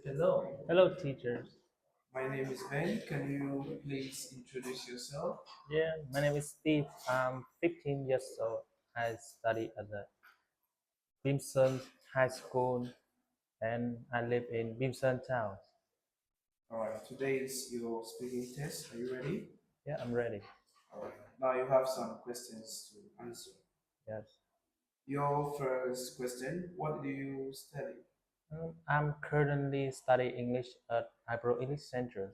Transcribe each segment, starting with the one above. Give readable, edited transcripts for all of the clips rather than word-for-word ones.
Hello, Hello, teachers. my name is Ben. Can you please introduce yourself? Yeah, my name is Steve. I'm 15 years old. I study at the Bimson High School and I live in Bimson Town. All right, today is your speaking test. Are you ready? Yeah, I'm ready. All right, now you have some questions to answer. Yes. Your first question: what do you study? I'm currently studying English at Hyper English Center.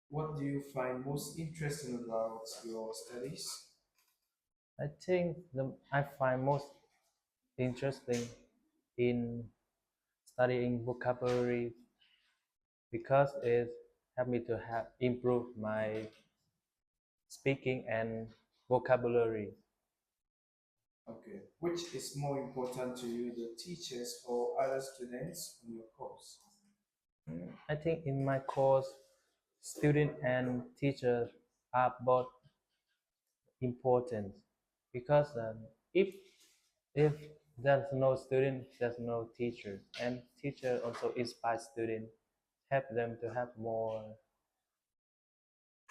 What do you find most interesting about your studies? I think I find most interesting in studying vocabulary because it helped me to have improve my speaking and vocabulary. Okay, which is more important to you, the teachers or other students on your course? I think in my course, student and teacher are both important because if there's no student, there's no teacher, and teacher also inspire student, help them to have more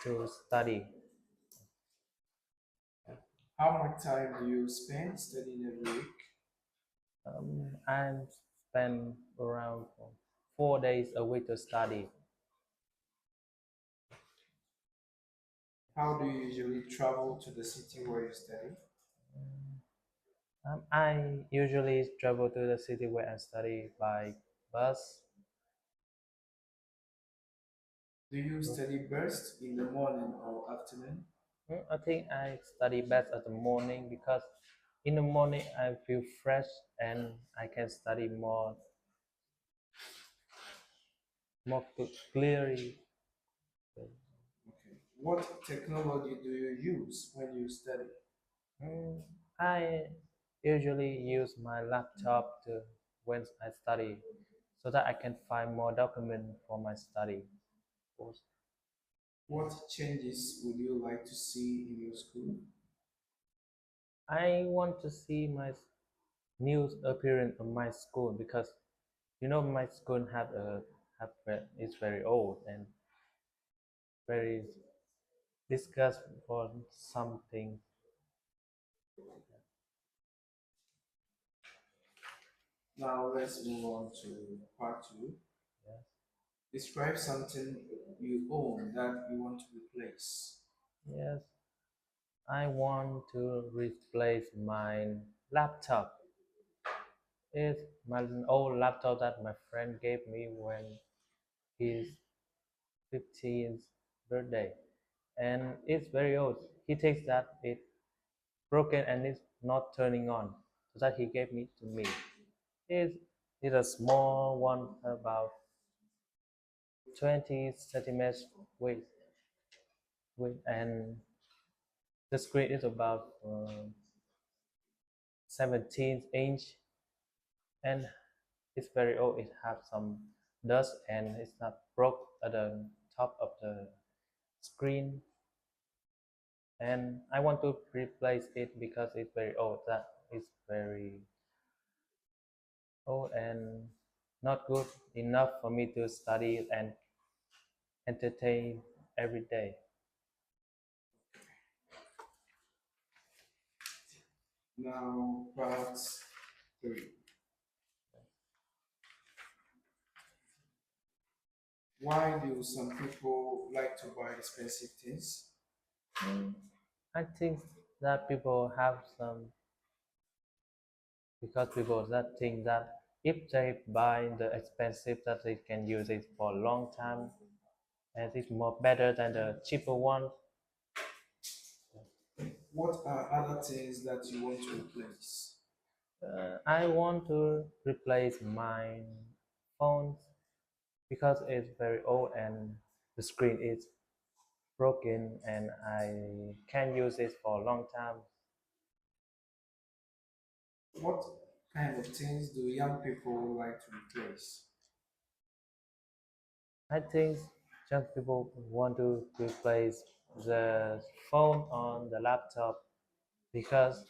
to study. How much time do you spend studying every week? I spend around 4 days a week to study. How do you usually travel to the city where you study? I usually travel to the city where I study by bus. Do you study best in the morning or afternoon? I think I study best at the morning because in the morning I feel fresh and I can study more clearly. Okay. What technology do you use when you study? Mm, I usually use my laptop to when I study so that I can find more document for my study course. What changes would you like to see in your school? I want to see my news appearance on my school because my school is very old and very discussed for something. Now let's move on to part two. Yes. Describe something you own that you want to replace. Yes, I want to replace my laptop. It's my old laptop that my friend gave me when his 15th birthday, and it's very old. He thinks that it's broken and it's not turning on, so that he gave me to me. It's, it's a small one, about 20 centimeters weight, and the screen is about 17 inch, and it's very old. It has some dust and it's not broke at the top of the screen. And I want to replace it because it's very old. That is very old and not good enough for me to study and entertain every day. Now, part three. Why do some people like to buy expensive things? Mm, I think that people have some because people that think that if they buy the expensive that they can use it for a long time and it's more better than the cheaper one. What are other things that you want to replace? I want to replace my phone because it's very old and the screen is broken and I can't use it for a long time. What kind of things do young people like to replace? I think young people want to replace the phone on the laptop because,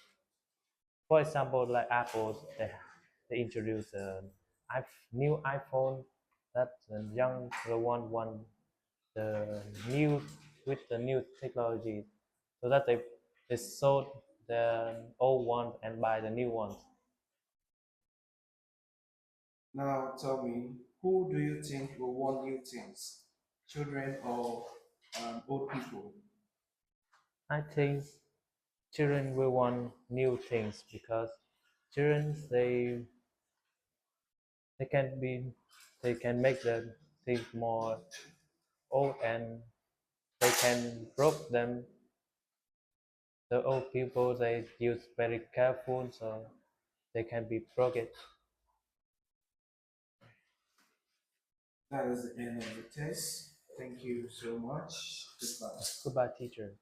for example, like Apple, they introduced an new iPhone that the younger one want the new with the new technology, so that they sold the old one and buy the new ones. Now tell me, who do you think will want new things? Children or old people? I think children will want new things because children they can be they can make the things more old and they can broke them. The old people they use very careful so they can be broken. That is the end of the test. Thank you so much. Goodbye. Goodbye, teacher.